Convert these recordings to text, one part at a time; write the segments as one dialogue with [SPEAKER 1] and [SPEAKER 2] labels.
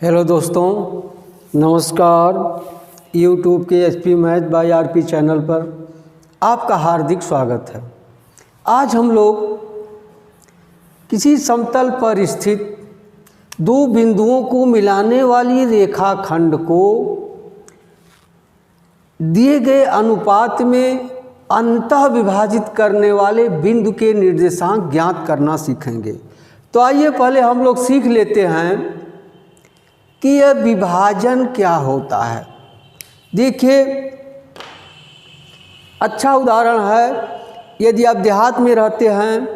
[SPEAKER 1] Hello दोस्तों, नमस्कार। YouTube के HP math by RP channel पर आपका हार्दिक स्वागत है। आज हम लोग किसी समतल पर स्थित दो बिंदुओं को मिलाने वाली रेखाखंड को दिए गए अनुपात में अंतः विभाजित करने वाले बिंदु के निर्देशांक ज्ञात करना सीखेंगे। तो आइए पहले हम लोग सीख लेते हैं कि यह विभाजन क्या होता है। देखिए, अच्छा उदाहरण है, यदि आप देहात में रहते हैं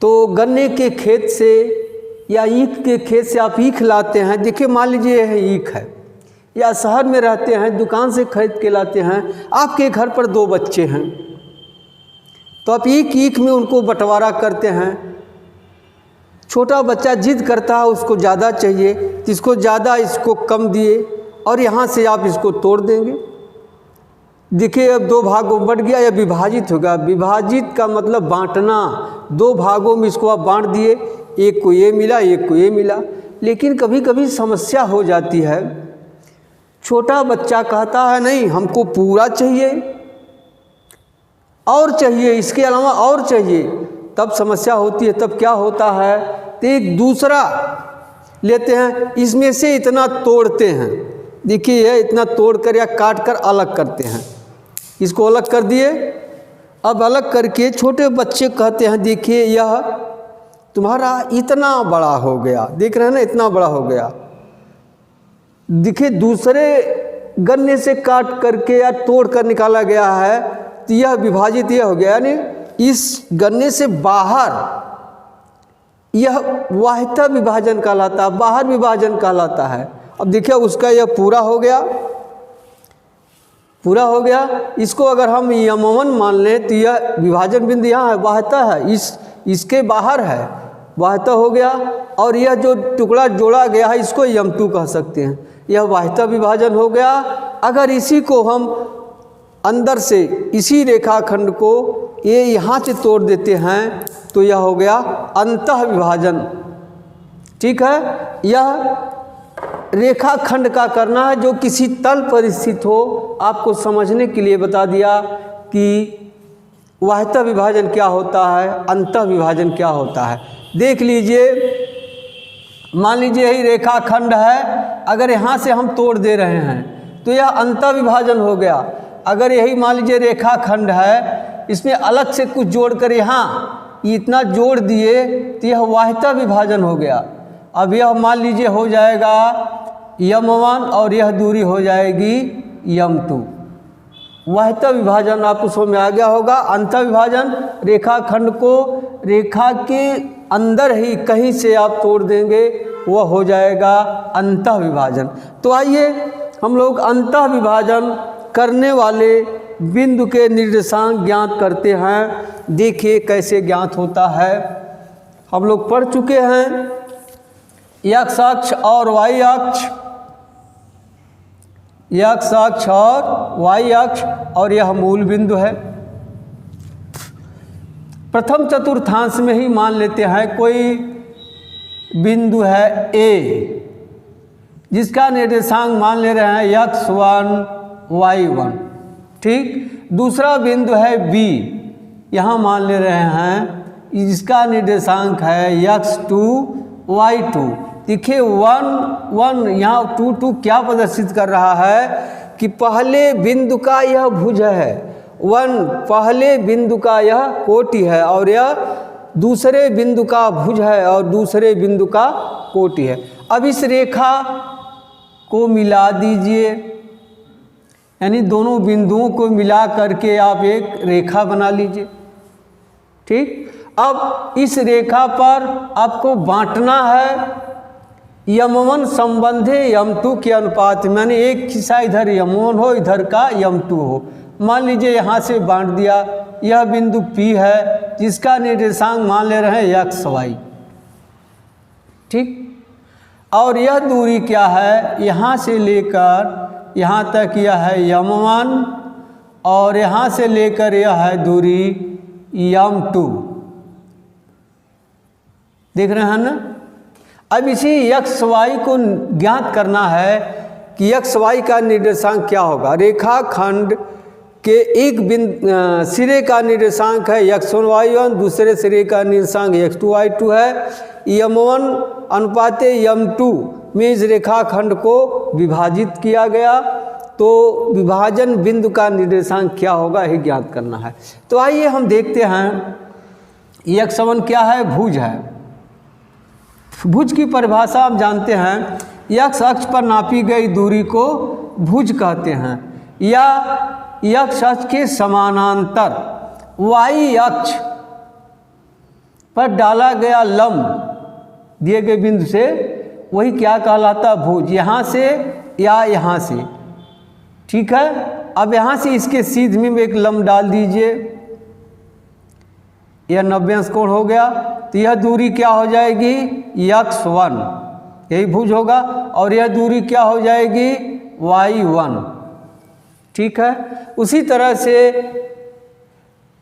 [SPEAKER 1] तो गन्ने के खेत से या ईख के खेत से आप ईख लाते हैं। देखिए, मान लीजिए यह ईख है, या शहर में रहते हैं, दुकान से खरीद के लाते हैं। आपके घर पर दो बच्चे हैं तो आप ईख में उनको बंटवारा करते हैं। छोटा बच्चा जिद करता है, उसको ज़्यादा चाहिए, जिसको ज़्यादा इसको कम दिए और यहाँ से आप इसको तोड़ देंगे। देखिए, अब दो भागों में बट गया या विभाजित होगा। विभाजित का मतलब बांटना। दो भागों में इसको आप बांट दिए, एक को ये मिला, एक को ये मिला। लेकिन कभी कभी समस्या हो जाती है। छोटा बच्चा कहता है नहीं, हमको पूरा चाहिए और चाहिए, इसके अलावा और चाहिए। तब समस्या होती है। तब क्या होता है, तो एक दूसरा लेते हैं, इसमें से इतना तोड़ते हैं। देखिए, यह इतना तोड़कर या काट कर अलग करते हैं। इसको अलग कर दिए। अब अलग करके छोटे बच्चे कहते हैं, देखिए यह तुम्हारा इतना बड़ा हो गया। देख रहे हैं ना, इतना बड़ा हो गया। देखिए, दूसरे गन्ने से काट करके या तोड़ कर निकाला गया है, तो यह विभाजित यह हो गया। यानी इस गन्ने से बाहर यह वाहिता विभाजन कहलाता है, बाहर विभाजन कहलाता है। अब देखिए, उसका यह पूरा हो गया, पूरा हो गया। इसको अगर हम यम1 मान लें तो यह विभाजन बिंदु यहाँ है, वाहिता है, इसके बाहर है, वाहिता हो गया। और यह जो टुकड़ा जोड़ा गया है, इसको यम2 कह सकते हैं। यह वाहिता विभाजन हो गया। अगर इसी को हम अंदर से इसी रेखाखंड को ये यहाँ से तोड़ देते हैं तो यह हो गया अंतः विभाजन। ठीक है, यह रेखाखंड का करना है जो किसी तल पर स्थित हो। आपको समझने के लिए बता दिया कि वाहिता विभाजन क्या होता है, अंतः विभाजन क्या होता है। देख लीजिए, मान लीजिए यही रेखाखंड है, अगर यहाँ से हम तोड़ दे रहे हैं तो यह अंतः विभाजन हो गया। अगर यही मान लीजिए रेखाखंड है, इसमें अलग से कुछ जोड़कर यहाँ इतना जोड़ दिए तो यह वाहिता विभाजन हो गया। अब यह मान लीजिए हो जाएगा यम1 और यह दूरी हो जाएगी यम2। वाहिता विभाजन आपको समझ में आ गया होगा। अंतः विभाजन, रेखाखंड को रेखा के अंदर ही कहीं से आप तोड़ देंगे, वह हो जाएगा अंतः विभाजन। तो आइए हम लोग अंतः विभाजन करने वाले बिंदु के निर्देशांक ज्ञात करते हैं। देखिए कैसे ज्ञात होता है। हम लोग पढ़ चुके हैं एक्स अक्ष और वाई अक्ष, एक्स अक्ष और वाई अक्ष, और यह मूल बिंदु है। प्रथम चतुर्थांश में ही मान लेते हैं कोई बिंदु है ए, जिसका निर्देशांक मान ले रहे हैं x1 y1। ठीक, दूसरा बिंदु है बी, यहाँ मान ले रहे हैं इसका निर्देशांक है x2 y2। देखिए 1 1, यहाँ 2 2 क्या प्रदर्शित कर रहा है कि पहले बिंदु का यह भुज है। 1 पहले बिंदु का यह कोटि है और यह दूसरे बिंदु का भुज है और दूसरे बिंदु का कोटि है। अब इस रेखा को मिला दीजिए, यानी दोनों बिंदुओं को मिला करके आप एक रेखा बना लीजिए। ठीक, अब इस रेखा पर आपको बांटना है यम1 संबंधी यम2 के अनुपात में, यानी एक हिस्सा इधर यम1 हो, इधर का यम2 हो। मान लीजिए यहाँ से बांट दिया। यह बिंदु P है जिसका निर्देशांक मान ले रहे हैं एक्स वाई। ठीक, और यह दूरी क्या है, यहाँ से लेकर यहाँ तक यह है यम1 और यहाँ से लेकर यह है दूरी यम2। देख रहे हैं ना। अब इसी यक्स वाई को ज्ञात करना है कि यक्स वाई का निर्देशांक क्या होगा। रेखाखंड के एक सिरे का निर्देशांक है x1 y1, दूसरे सिरे का निर्देशांक x2 y2 है। m1 अनुपाते m2 में इस रेखाखंड को विभाजित किया गया, तो विभाजन बिंदु का निर्देशांक क्या होगा यही ज्ञात करना है। तो आइए हम देखते हैं x1 क्या है, भुज है। भुज की परिभाषा आप जानते हैं, x अक्ष पर नापी गई दूरी को भुज कहते हैं, या x अक्ष के समानांतर y अक्ष पर डाला गया लंब दिए गए बिंदु से वही क्या कहलाता, भुज। यहाँ से या यहाँ से, ठीक है। अब यहाँ से इसके सीध में एक लंब डाल दीजिए, यह 90 अंश कोण हो गया, तो यह दूरी क्या हो जाएगी, x1, यही भुज होगा। और यह दूरी क्या हो जाएगी, y1, ठीक है। उसी तरह से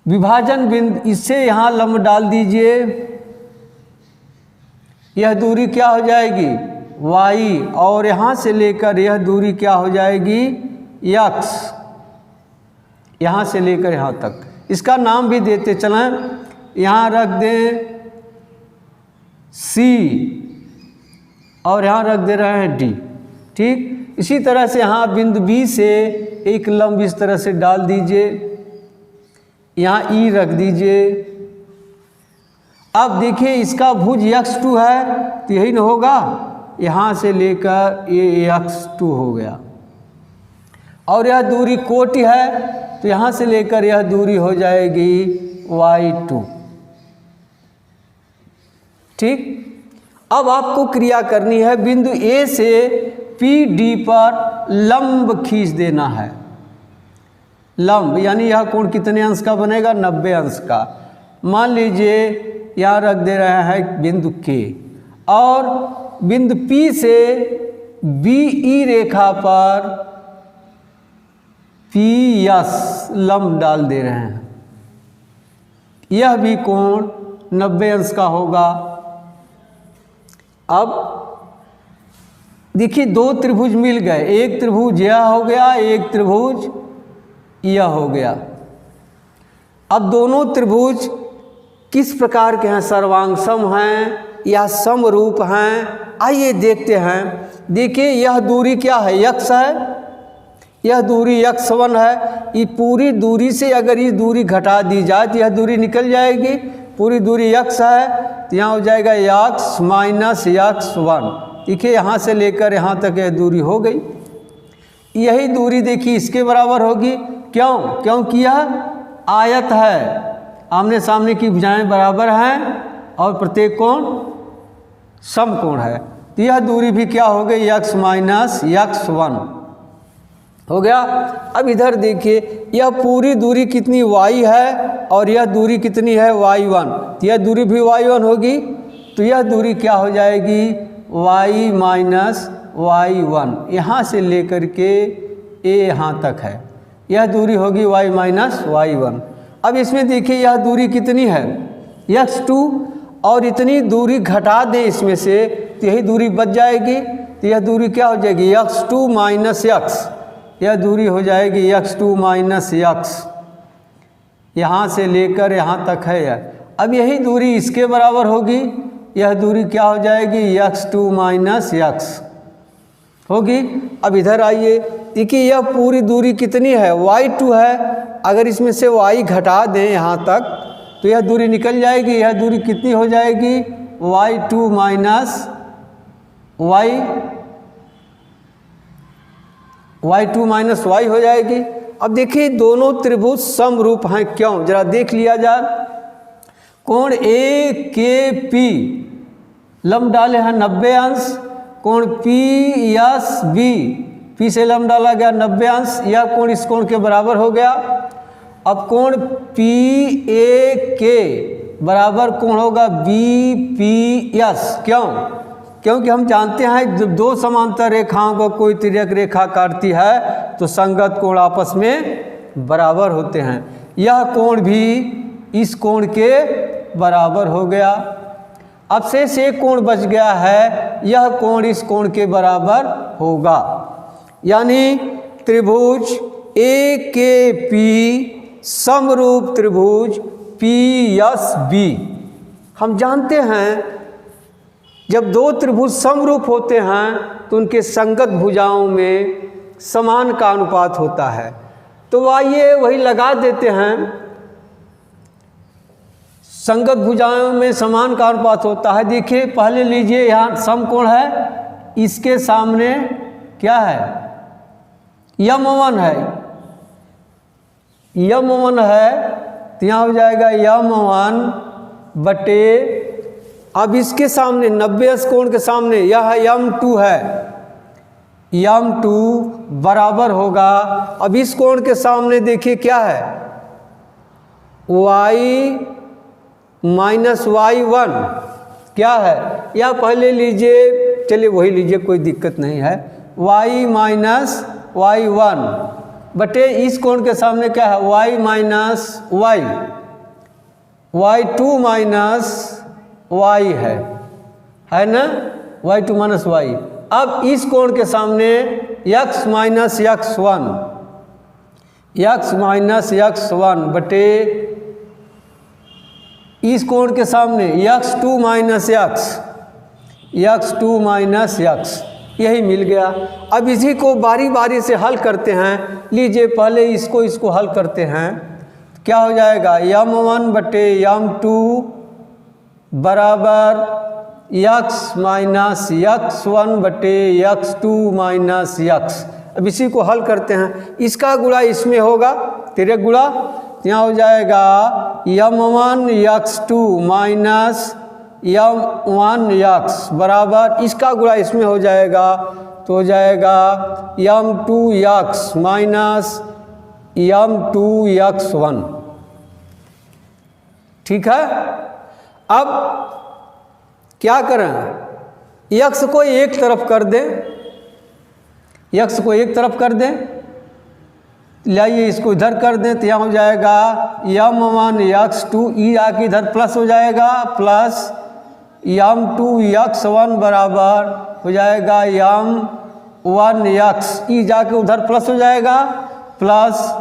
[SPEAKER 1] विभाजन बिंदु, इससे यहाँ लंब डाल दीजिए, यह दूरी क्या हो जाएगी, y, और यहाँ से लेकर यह दूरी क्या हो जाएगी, x, यहाँ से लेकर यहाँ तक। इसका नाम भी देते चलें, यहाँ रख दें C और यहाँ रख दे रहे हैं D, ठीक। इसी तरह से यहाँ बिंदु B से एक लंब इस तरह से डाल दीजिए, यहाँ E रख दीजिए। अब देखिए इसका भुज x2 है, तो यही न होगा, यहाँ से लेकर ये x2 हो गया। और यह दूरी कोटि है, तो यहाँ से लेकर यह दूरी हो जाएगी y2, ठीक। अब आपको क्रिया करनी है, बिंदु A से PD पर लंब खींच देना है। लंब यानी यह कोण कितने अंश का बनेगा, 90 अंश का। मान लीजिए यहाँ रख दे रहे हैं बिंदु K, और बिंदु P से BE रेखा पर PS लंब डाल दे रहे हैं, यह भी कोण 90 अंश का होगा। अब देखिए दो त्रिभुज मिल गए, एक त्रिभुज यह हो गया, एक त्रिभुज यह हो गया। अब दोनों त्रिभुज किस प्रकार के हैं, सर्वांगसम हैं या समरूप हैं, आइए देखते हैं। देखिए यह दूरी क्या है, x है, यह दूरी x1 है। ये पूरी दूरी से अगर ये दूरी घटा दी जाए तो यह दूरी निकल जाएगी। पूरी दूरी x है, तो यहाँ हो जाएगा x माइनस x1। देखिए यहाँ से लेकर यहाँ तक यह दूरी हो गई। यही दूरी देखिए इसके बराबर होगी, क्यों, क्योंकि यह आयत है, आमने सामने की भुजाएं बराबर हैं और प्रत्येक कोण समकोण है। तो यह दूरी भी क्या हो गई, x माइनस x1 हो गया। अब इधर देखिए यह पूरी दूरी कितनी y है और यह दूरी कितनी है y1, तो यह दूरी भी y1 होगी। तो यह दूरी क्या हो जाएगी, y माइनस y1, यहाँ से लेकर के a यहाँ तक है, यह दूरी होगी y माइनस y1। अब इसमें देखिए यह दूरी कितनी है, x2, और इतनी दूरी घटा दें इसमें से तो यही दूरी बच जाएगी। तो यह दूरी क्या हो जाएगी, x2 माइनस x, यह दूरी हो जाएगी x2 माइनस x, यहाँ से लेकर यहाँ तक है यह। अब यही दूरी इसके बराबर होगी, यह दूरी क्या हो जाएगी, x2 माइनस x होगी। अब इधर आइए, देखिए यह पूरी दूरी कितनी है, y2 है। अगर इसमें से y घटा दें यहाँ तक तो यह दूरी निकल जाएगी। यह दूरी कितनी हो जाएगी, y2 minus y2 minus y हो जाएगी। अब देखिए दोनों त्रिभुज समरूप हैं, क्यों, जरा देख लिया जाए। कोण AKP लंब डाले हैं 90 अंश, कोण PSB P से लंब डाला गया 90 अंश, यह कोण इस कोण के बराबर हो गया। अब कोण PAK बराबर कोण होगा BPS, क्यों, क्योंकि हम जानते हैं जब दो समांतर रेखाओं को कोई तिर्यक रेखा काटती है तो संगत कोण आपस में बराबर होते हैं। यह कोण भी इस कोण के बराबर हो गया। अब शेष एक कोण बच गया है, यह कोण इस कोण के बराबर होगा, यानी त्रिभुज ए के पी समरूप त्रिभुज पी एस बी। हम जानते हैं जब दो त्रिभुज समरूप होते हैं तो उनके संगत भुजाओं में समान का अनुपात होता है। तो आइए वही लगा देते हैं, संगत भुजाओं में समान का अनुपात होता है। देखिए पहले लीजिए यहाँ समकोण है, इसके सामने क्या है, यम1 है, यम1 है, तो यहाँ हो जाएगा यम1 बटे, अब इसके सामने 90 कोण के सामने यह यम2 है, यम2 बराबर होगा, अब इस कोण के सामने देखिए क्या है, y माइनस y1 क्या है, या पहले लीजिए, चलिए वही लीजिए कोई दिक्कत नहीं है, y माइनस y1 बटे इस कोण के सामने क्या है, y minus y, y2 minus y है ना, y2 माइनस y। अब इस कोण के सामने x minus x1, x minus x1 बटे इस कोण के सामने x2 minus x2 minus x, यही मिल गया। अब इसी को बारी बारी से हल करते हैं। लीजिए पहले इसको हल करते हैं, क्या हो जाएगा, यम1 बटे यम2 बराबर x माइनस x1 बटे x2 माइनस x। अब इसी को हल करते हैं, इसका गुणा इसमें होगा, तिर्यक गुणा, यहाँ हो जाएगा यम1 x2 माइनस यम1 x बराबर, इसका गुणा इसमें हो जाएगा, तो हो जाएगा यम2 x माइनस यम2 x1। ठीक है, अब क्या करें, x को एक तरफ कर दें, x को एक तरफ कर दें, लाइए इसको इधर कर दें, तो यहाँ हो जाएगा यम1 x2, ई आके इधर प्लस हो जाएगा, प्लस यम2 x1 बराबर हो जाएगा यम1 x, ई जाके उधर प्लस हो जाएगा, प्लस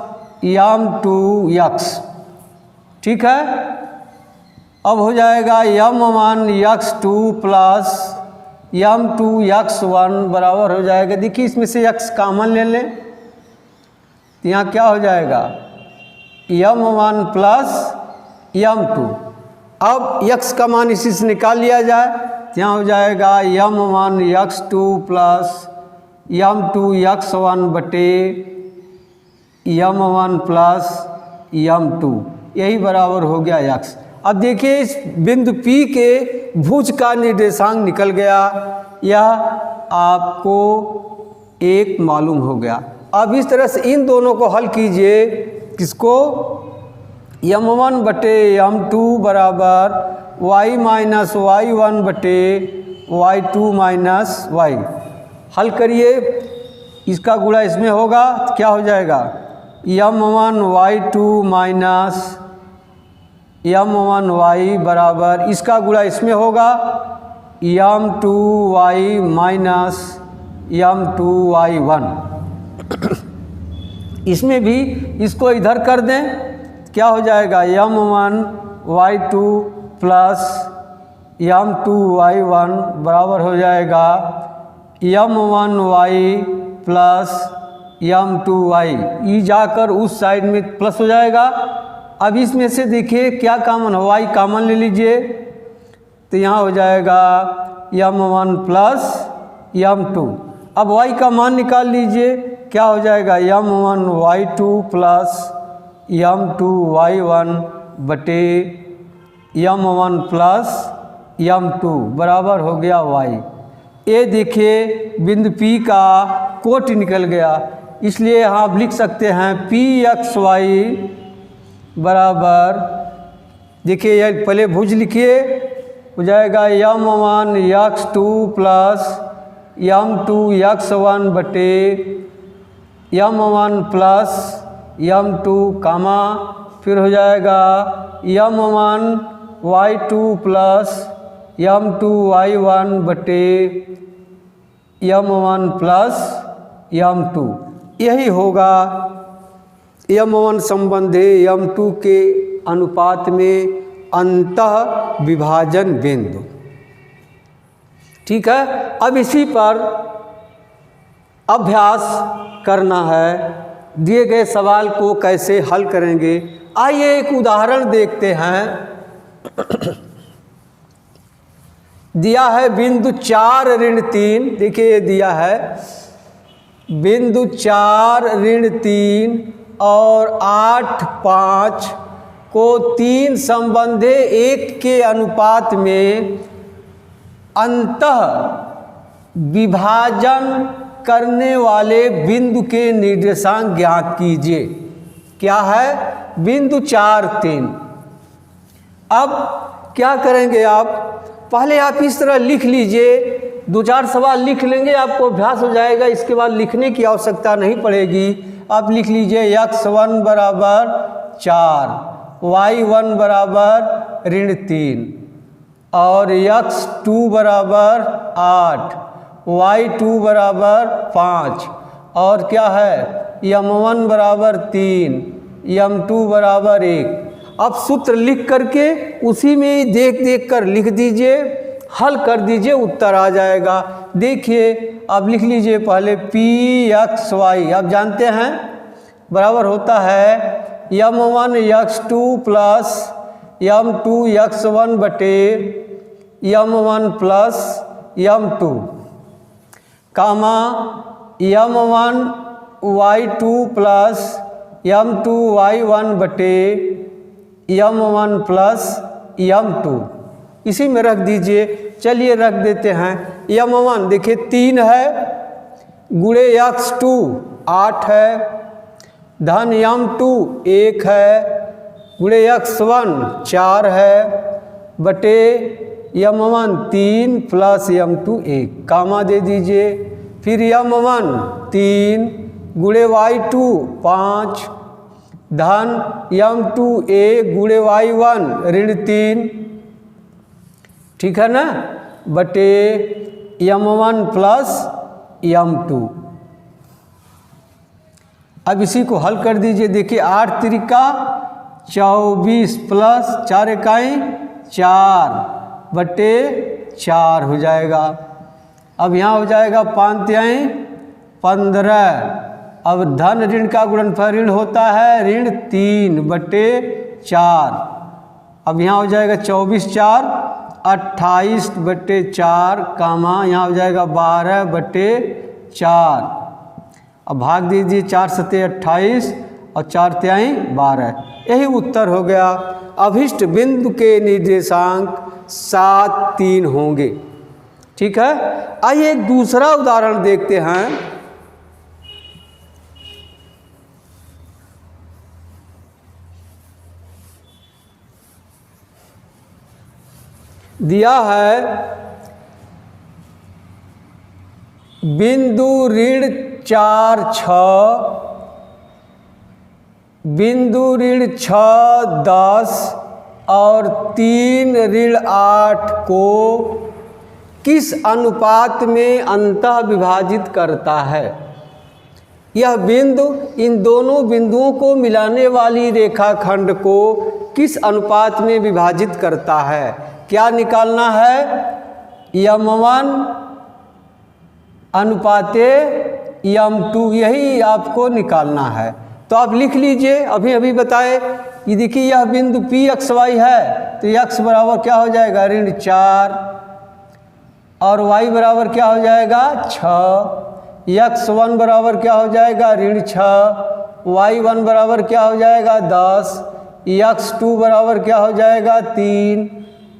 [SPEAKER 1] यम2 x। ठीक है, अब हो जाएगा यम1 x2 प्लस यम2 x1 बराबर हो जाएगा, देखिए इसमें से x कॉमन ले लें, तो यहाँ क्या हो जाएगा, यम1 प्लस यम2। अब x का मान इसी से निकाल लिया जाए, तो यहाँ हो जाएगा यम1 x2 प्लस यम2 x1 बटे यम1 प्लस यम2, यही बराबर हो गया x। अब देखिए इस बिंदु P के भुज का निर्देशांक निकल गया, यह आपको एक मालूम हो गया। अब इस तरह से इन दोनों को हल कीजिए, किसको, यम1 बटे यम2 बराबर y माइनस y1 बटे y2 माइनस y। हल करिए, इसका गुणा इसमें होगा, तो क्या हो जाएगा, यम1 y2 माइनस यम1 y बराबर, इसका गुणा इसमें होगा, यम2 y माइनस यम2 y1। इसमें भी इसको इधर कर दें, क्या हो जाएगा, यम1 y2 प्लस यम2 y1 बराबर हो जाएगा यम1 y प्लस यम2 y, ई जाकर उस साइड में प्लस हो जाएगा। अब इसमें से देखिए क्या कॉमन है, y कॉमन ले लीजिए, तो यहाँ हो जाएगा यम1 प्लस यम2। अब y का मान निकाल लीजिए, क्या हो जाएगा, यम1 y2 प्लस यम2 y1 बटे यम1 प्लस यम2 बराबर हो गया y। ये देखिए बिंदु P का कोट निकल गया, इसलिए यहाँ आप लिख सकते हैं pxy बराबर, देखिए यह पहले भुज लिखिए, हो जाएगा यम1 x2 प्लस यम2 x1 बटे यम1 प्लस यम2 कामा, फिर हो जाएगा यम1 y2 प्लस m2 y1 बटे m1 प्लस m2, यही होगा m1 संबंध है m2 के अनुपात में अंतः विभाजन बिंदु। ठीक है, अब इसी पर अभ्यास करना है। दिए गए सवाल को कैसे हल करेंगे, आइए एक उदाहरण देखते हैं। दिया है बिंदु 4 ऋण 3, देखिए ये दिया है बिंदु 4 ऋण 3 और 8 5 को 3 संबंधे 1 के अनुपात में अंतः विभाजन करने वाले बिंदु के निर्देशांक ज्ञात कीजिए। क्या है? बिंदु 4 3। अब क्या करेंगे आप, पहले आप इस तरह लिख लीजिए, 2-4 सवाल लिख लेंगे, आपको अभ्यास हो जाएगा, इसके बाद लिखने की आवश्यकता नहीं पड़ेगी। आप लिख लीजिए x1 बराबर 4, y1 बराबर ऋण 3 और x2 बराबर 8, y2 बराबर 5 और क्या है m1 बराबर 3, m2 बराबर 1। अब सूत्र लिख करके उसी में देख देख कर लिख दीजिए, हल कर दीजिए, उत्तर आ जाएगा। देखिए अब लिख लीजिए पहले pxy, आप जानते हैं बराबर होता है m1 x2 plus m2 x1 बटे m1 प्लस m2 कामा m1 y2 plus m2 y1 बटे m1 प्लस m2, इसी में रख दीजिए। चलिए रख देते हैं। m1 देखिए 3 है, गुणे x2 8 है, धन m2 1 है, गुणे x1 4 है, बटे m1 3 प्लस m2 1, कामा दे दीजिए। फिर m1 3 गुणे y2 5 धन m2 1 गुणे y1 ऋण 3, ठीक है ना, बटे m1 प्लस m2। अब इसी को हल कर दीजिए। देखिए 8 त्रिका 24 प्लस 4 इकाई 4 बटे 4 हो जाएगा। अब यहाँ हो जाएगा 5 तिहाई 15। अब धन ऋण का गुणनफल ऋण होता है ऋण 3 बटे 4। अब यहाँ हो जाएगा 24 4 28 बटे 4 कामा यहाँ हो जाएगा 12 बटे 4। अब भाग दीजिए 4 सते 28 और 4 तिहाई 12, यही उत्तर हो गया। अभिष्ट बिंदु के निर्देशांक 7 3 होंगे। ठीक है, आइए एक दूसरा उदाहरण देखते हैं। दिया है बिंदु ऋण 4 6, बिंदु ऋण 6 10 और 3 ऋण 8 को किस अनुपात में अंतः विभाजित करता है। यह बिंदु इन दोनों बिंदुओं को मिलाने वाली रेखाखंड को किस अनुपात में विभाजित करता है। क्या निकालना है, m1 अनुपाते m2, यही आपको निकालना है। तो आप लिख लीजिए, अभी अभी बताए कि देखिए यह बिंदु pxy है, तो x बराबर क्या हो जाएगा ऋण 4 और y बराबर क्या हो जाएगा 6, x1 बराबर क्या हो जाएगा ऋण 6, y1 बराबर क्या हो जाएगा 10, x2 बराबर क्या हो जाएगा 3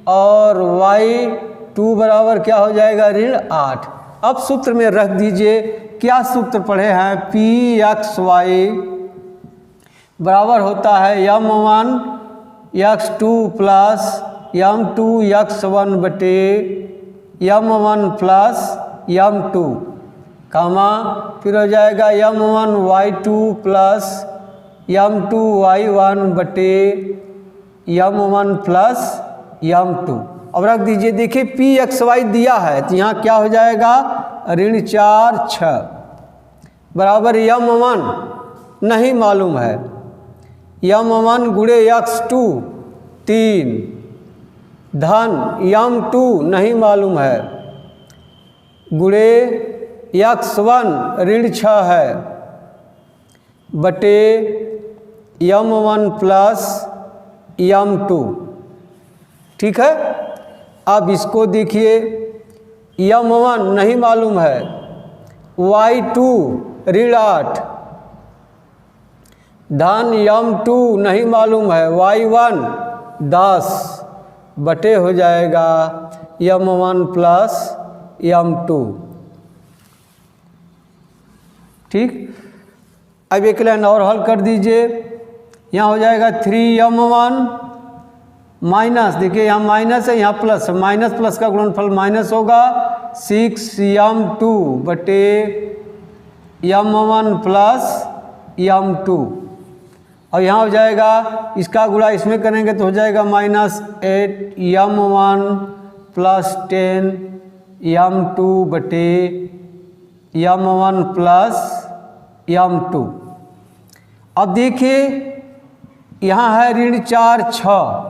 [SPEAKER 1] और y2 बराबर क्या हो जाएगा ऋण 8। अब सूत्र में रख दीजिए। क्या सूत्र पढ़े हैं, pxy बराबर होता है m1 x2 plus m2 x1 बटे m1 प्लस m2 कामा फिर हो जाएगा m1 y2 plus m2 y1 बटे m1 प्लस m2। अब रख दीजिए। देखिए पी एक्स वाई दिया है तो यहाँ क्या हो जाएगा, ऋण 4 6 बराबर M1 नहीं मालूम है, M1 गुणे x2 3 धन M2 नहीं मालूम है गुणे x1 ऋण 6 है बटे M1 प्लस M2। ठीक है। अब इसको देखिए, M1 नहीं मालूम है, y2 ऋण 8 धन M2 नहीं मालूम है, y1 10 बटे हो जाएगा M1 प्लस M2। ठीक। अब एक लाइन और हल कर दीजिए। यहाँ हो जाएगा 3M1 माइनस, देखिए यहाँ माइनस है यहाँ प्लस, माइनस प्लस का गुणनफल माइनस होगा 6M2 बटे M1 प्लस M2। और यहाँ हो जाएगा इसका गुणा इसमें करेंगे तो हो जाएगा -8M1 प्लस 10M2 बटे M1 प्लस M2। अब देखिए यहाँ है ऋण 4 6।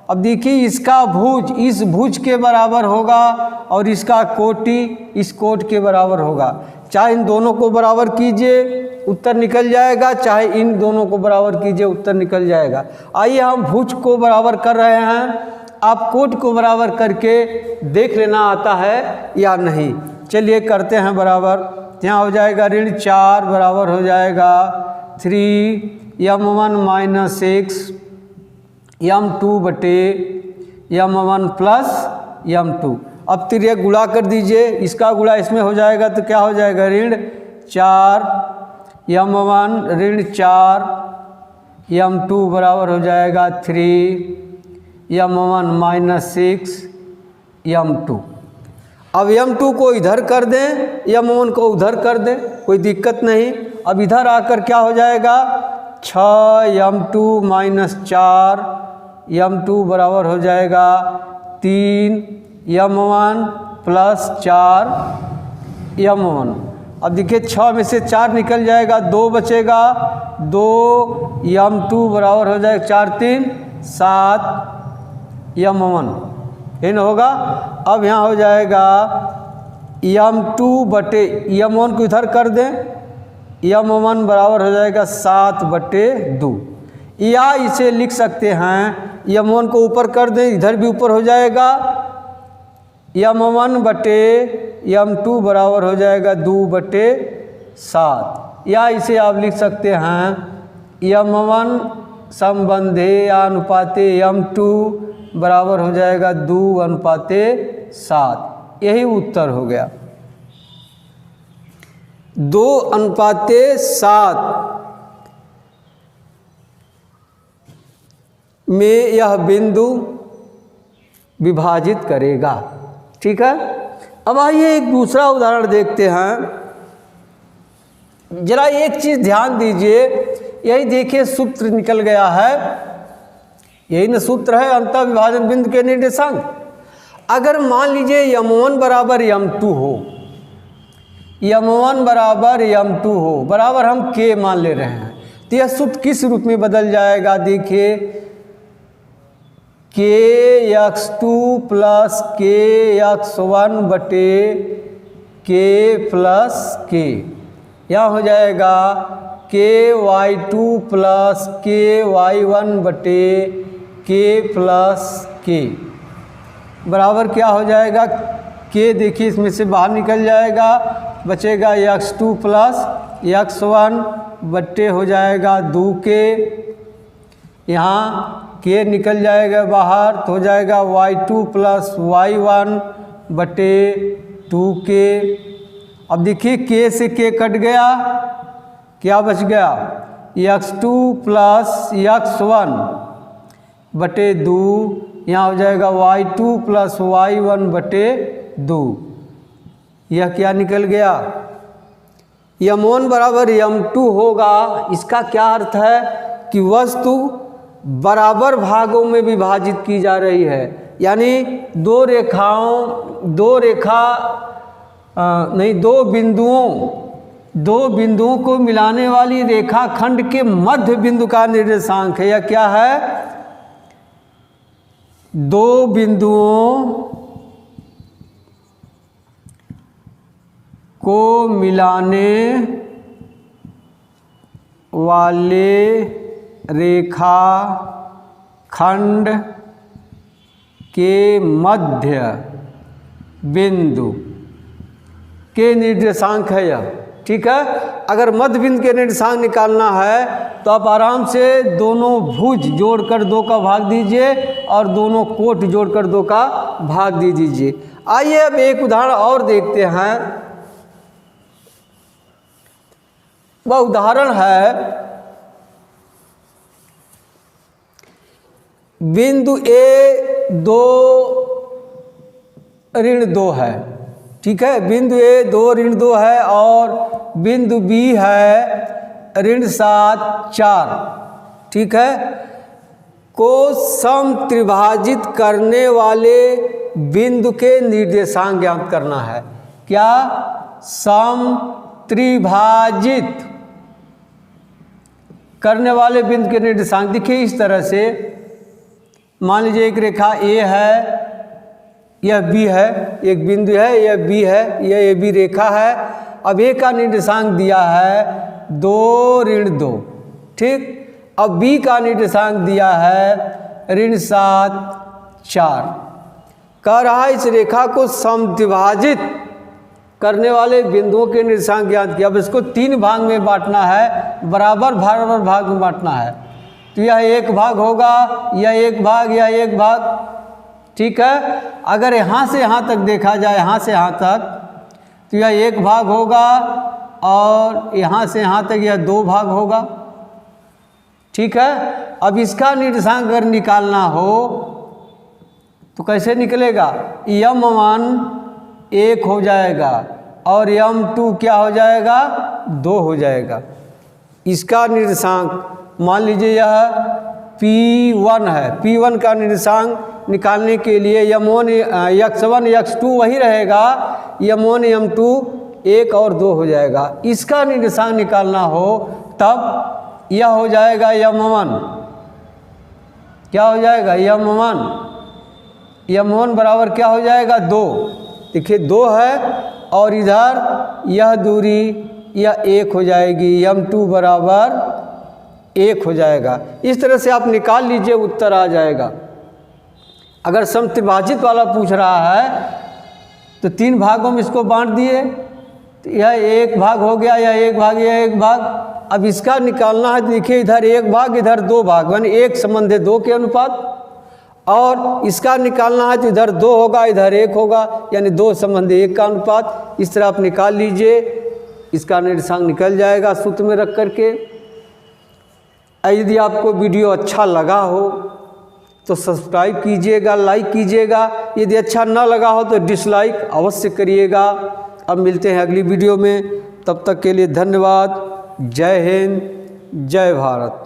[SPEAKER 1] अब देखिए इसका भुज इस भुज के बराबर होगा और इसका कोटि इस कोट के बराबर होगा। चाहे इन दोनों को बराबर कीजिए उत्तर निकल जाएगा, चाहे इन दोनों को बराबर कीजिए उत्तर निकल जाएगा। आइए हम भुज को बराबर कर रहे हैं, आप कोट को बराबर करके देख लेना आता है या नहीं। चलिए करते हैं बराबर। यहाँ हो जाएगा ऋण 4 बराबर हो जाएगा 3M1 माइनस 6M2 बटे M1 प्लस M2। अब तिर्यक गुणा कर दीजिए, इसका गुणा इसमें हो जाएगा तो क्या हो जाएगा ऋण 4M1 ऋण 4M2 बराबर हो जाएगा 3M1 माइनस 6M2। अब M2 को इधर कर दें, M1 को उधर कर दें, कोई दिक्कत नहीं। अब इधर आकर क्या हो जाएगा 6M2 माइनस 4M2 बराबर हो जाएगा 3M1 प्लस 4M1। अब देखिए 6 में से 4 निकल जाएगा, 2 बचेगा, 2M2 बराबर हो जाएगा 4 3 7M1 इन होगा। अब यहाँ हो जाएगा M2 बटे M1 को इधर कर दें, M1 बराबर हो जाएगा 7 बटे 2। या इसे लिख सकते हैं M1 को ऊपर कर दें, इधर भी ऊपर हो जाएगा M1 बटे M2 बराबर हो जाएगा 2 बटे 7। या इसे आप लिख सकते हैं M1 संबंधे या अनुपाते M2 बराबर हो जाएगा 2:7। यही उत्तर हो गया 2:7 में यह बिंदु विभाजित करेगा। ठीक है। अब आइए एक दूसरा उदाहरण देखते हैं। जरा एक चीज ध्यान दीजिए, यही देखिए सूत्र निकल गया है, यही न सूत्र है अंतः विभाजन बिंदु के निर्देशांक। अगर मान लीजिए M1 बराबर M2 हो, M1 बराबर M2 हो, बराबर हम K मान ले रहे हैं, तो यह सूत्र किस रूप में बदल जाएगा। देखिए KX2 प्लस KX1 बटे K प्लस K। यहाँ हो जाएगा KY2 प्लस KY1 बटे K प्लस K बराबर क्या हो जाएगा। K देखिए इसमें से बाहर निकल जाएगा, बचेगा X2 प्लस X1 बट्टे हो जाएगा 2K। यहाँ K निकल जाएगा बाहर तो हो जाएगा Y2 प्लस Y1 बटे 2K। अब देखिए K से K कट गया, क्या बच गया X2 प्लस X1 बटे 2। यहाँ हो जाएगा Y2 प्लस Y1 बटे 2। यह क्या निकल गया M1 बराबर M2 होगा। इसका क्या अर्थ है कि वस्तु बराबर भागों में विभाजित की जा रही है, यानी दो बिंदुओं को मिलाने वाली रेखाखंड के मध्य बिंदु का निर्देशांक है। यह क्या है? दो बिंदुओं को मिलाने वाले रेखाखंड के मध्य बिंदु के निर्देशांक है यह। ठीक है, अगर मध्य बिंदु के निर्देशांक निकालना है तो आप आराम से दोनों भुज जोड़कर 2 का भाग दीजिए और दोनों कोट जोड़कर 2 का भाग दे दीजिए। आइए अब एक उदाहरण और देखते हैं। वह उदाहरण है बिंदु A 2 ऋण 2 है। ठीक है, बिंदु A 2 ऋण 2 है और बिंदु B है ऋण 7 4। ठीक है, को सम त्रिभाजित करने वाले बिंदु के निर्देशांक ज्ञात करना है। क्या? सम त्रिभाजित करने वाले बिंदु के निर्देशांक। देखिए इस तरह से, मान लीजिए एक रेखा A है, यह B है, एक बिंदु है, यह B है, यह AB रेखा है। अब A का निर्देशांक दिया है 2 ऋण 2। ठीक, अब B का निर्देशांक दिया है ऋण 7 4। कह रहा है इस रेखा को समद्विभाजित करने वाले बिंदुओं के निर्देशांक ज्ञात किया। अब इसको 3 भाग में बांटना है, बराबर भाग में बांटना है। तो यह एक भाग होगा, यह एक भाग, यह एक भाग। ठीक है, अगर यहाँ से यहाँ तक देखा जाए, यहाँ से यहाँ तक, तो यह एक भाग होगा और यहाँ से यहाँ तक यह 2 भाग होगा। ठीक है, अब इसका निर्देशांक अगर निकालना हो तो कैसे निकलेगा? M1 1 हो जाएगा और M2 क्या हो जाएगा? 2 हो जाएगा। इसका निर्देशांक मान लीजिए यह P1 है। P1 का निर्देशांक निकालने के लिए M1 X1 X2 वही रहेगा, M1 M2 1 और 2 हो जाएगा। इसका निर्देशांक निकालना हो तब यह हो जाएगा M1। क्या हो जाएगा? M1 बराबर क्या हो जाएगा? 2। देखिए 2 है और इधर यह दूरी यह 1 हो जाएगी, M2 बराबर 1 हो जाएगा। इस तरह से आप निकाल लीजिए, उत्तर आ जाएगा। अगर समत्रिभाजित वाला पूछ रहा है तो 3 भागों में इसको बांट दिए, तो यह एक भाग हो गया, यह एक भाग, यह एक भाग। अब इसका निकालना है, देखिए इधर एक भाग, इधर 2 भाग, यानी 1 संबंधे 2 के अनुपात। और इसका निकालना है तो इधर 2 होगा, इधर 1 होगा, यानी 2 संबंधे 1 का अनुपात। इस तरह आप निकाल लीजिए, इसका निर्देशांक निकल जाएगा सूत्र में रख करके। यदि आपको वीडियो अच्छा लगा हो तो सब्सक्राइब कीजिएगा, लाइक कीजिएगा। यदि अच्छा ना लगा हो तो डिसलाइक अवश्य करिएगा। अब मिलते हैं अगली वीडियो में, तब तक के लिए धन्यवाद। जय हिंद, जय भारत।